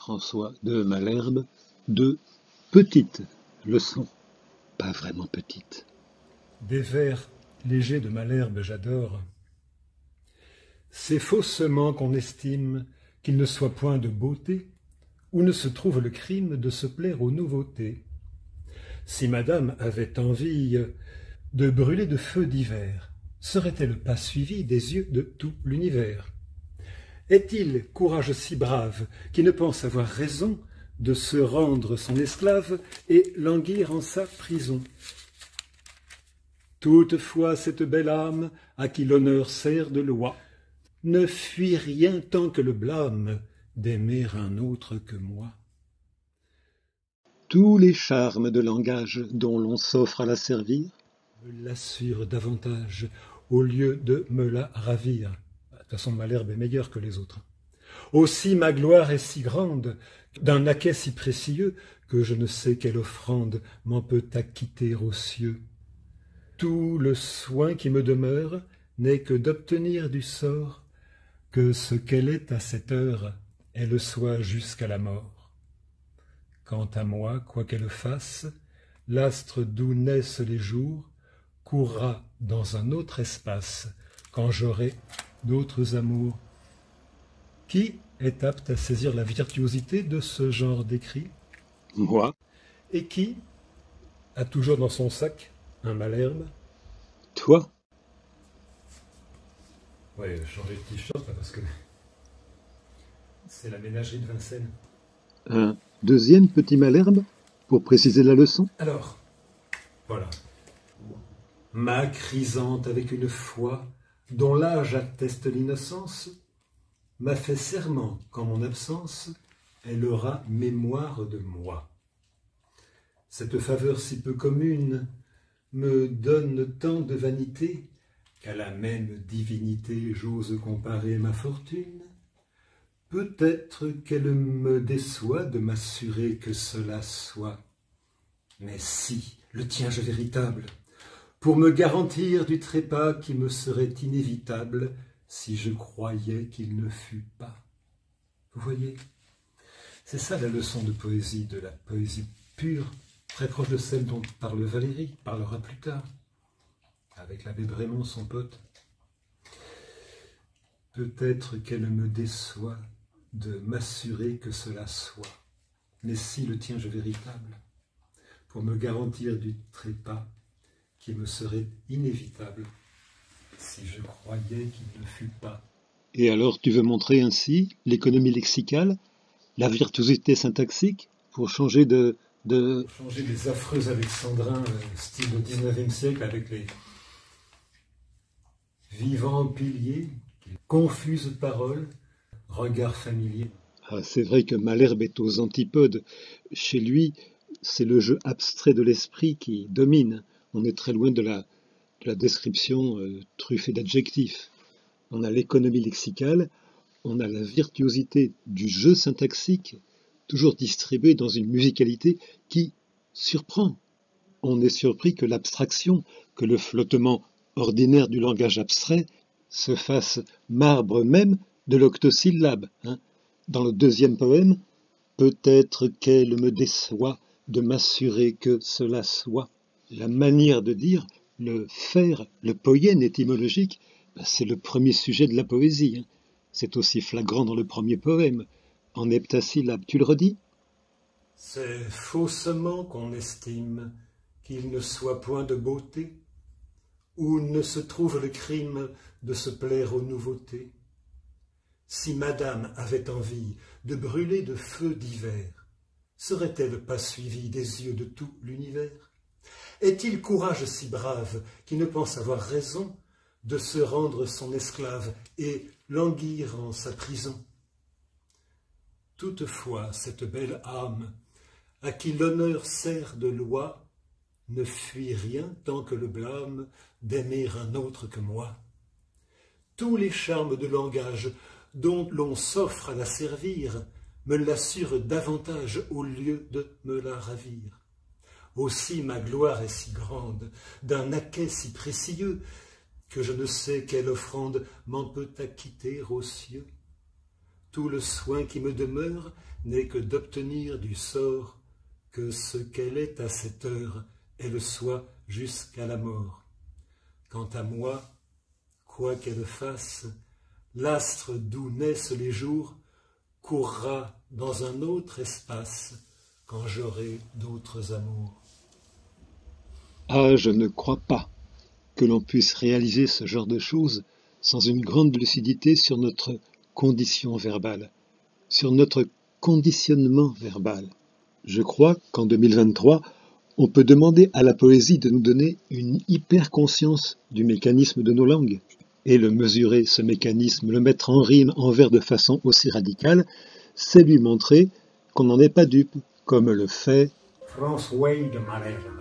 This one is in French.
François de Malherbe, de petites leçons, pas vraiment petites. Des vers légers de Malherbe, j'adore. C'est faussement qu'on estime qu'il ne soit point de beauté, où ne se trouve le crime de se plaire aux nouveautés. Si madame avait envie de brûler de feux divers, serait-elle pas suivie des yeux de tout l'univers? Est-il courage si brave qui ne pense avoir raison de se rendre son esclave et languir en sa prison? Toutefois cette belle âme, à qui l'honneur sert de loi, ne fuit rien tant que le blâme d'aimer un autre que moi. Tous les charmes de langage dont l'on s'offre à la servir Me l'assure davantage au lieu de me la ravir. De toute façon, Malherbe est meilleur que les autres. Aussi ma gloire est si grande, d'un naquet si précieux, que je ne sais quelle offrande m'en peut acquitter aux cieux. Tout le soin qui me demeure n'est que d'obtenir du sort que ce qu'elle est à cette heure, elle soit jusqu'à la mort. Quant à moi, quoi qu'elle fasse, l'astre d'où naissent les jours courra dans un autre espace quand j'aurai d'autres amours. Qui est apte à saisir la virtuosité de ce genre d'écrit? Moi. Et qui a toujours dans son sac un Malherbe? Toi. Ouais, changer de t-shirt parce que c'est la ménagerie de Vincennes. Un deuxième petit Malherbe, pour préciser la leçon. Alors, voilà. Ma chrysante avec une foi dont l'âge atteste l'innocence m'a fait serment qu'en mon absence, elle aura mémoire de moi. Cette faveur si peu commune me donne tant de vanité qu'à la même divinité j'ose comparer ma fortune. Peut-être qu'elle me déçoit de m'assurer que cela soit. Mais si, le tiens-je véritable, pour me garantir du trépas qui me serait inévitable si je croyais qu'il ne fût pas. Vous voyez, c'est ça la leçon de poésie, de la poésie pure, très proche de celle dont parle Valérie, parlera plus tard, avec l'abbé Brémond, son pote. Peut-être qu'elle me déçoit de m'assurer que cela soit, mais si le tiens-je véritable, pour me garantir du trépas qui me serait inévitable si je croyais qu'il ne fût pas. Et alors tu veux montrer ainsi l'économie lexicale, la virtuosité syntaxique, pour changer Pour changer des affreux alexandrins style du XIXe siècle avec les vivants piliers, les confuses paroles, regards familiers. Ah, c'est vrai que Malherbe est aux antipodes. Chez lui, c'est le jeu abstrait de l'esprit qui domine. On est très loin de la description truffée d'adjectifs. On a l'économie lexicale, on a la virtuosité du jeu syntaxique, toujours distribué dans une musicalité qui surprend. On est surpris que l'abstraction, que le flottement ordinaire du langage abstrait se fasse marbre même de l'octosyllabe. Dans le deuxième poème, peut-être qu'elle me déçoit de m'assurer que cela soit. La manière de dire, le faire, le poième étymologique, c'est le premier sujet de la poésie. C'est aussi flagrant dans le premier poème, en heptasyllabes. Tu le redis? C'est faussement qu'on estime qu'il ne soit point de beauté, où ne se trouve le crime de se plaire aux nouveautés. Si madame avait envie de brûler de feux divers, serait-elle pas suivie des yeux de tout l'univers? Est-il courage si brave qui ne pense avoir raison de se rendre son esclave et languir en sa prison? Toutefois, cette belle âme, à qui l'honneur sert de loi, ne fuit rien tant que le blâme d'aimer un autre que moi. Tous les charmes de langage dont l'on s'offre à la servir me l'assurent davantage au lieu de me la ravir. Aussi ma gloire est si grande, d'un naquet si précieux, que je ne sais quelle offrande m'en peut acquitter aux cieux. Tout le soin qui me demeure n'est que d'obtenir du sort que ce qu'elle est à cette heure, elle soit jusqu'à la mort. Quant à moi, quoi qu'elle fasse, l'astre d'où naissent les jours courra dans un autre espace quand j'aurai d'autres amours. Ah, je ne crois pas que l'on puisse réaliser ce genre de choses sans une grande lucidité sur notre condition verbale, sur notre conditionnement verbal. Je crois qu'en 2023, on peut demander à la poésie de nous donner une hyper-conscience du mécanisme de nos langues. Et le mesurer, ce mécanisme, le mettre en rime, en vers de façon aussi radicale, c'est lui montrer qu'on n'en est pas dupe, comme le fait François de Malherbe.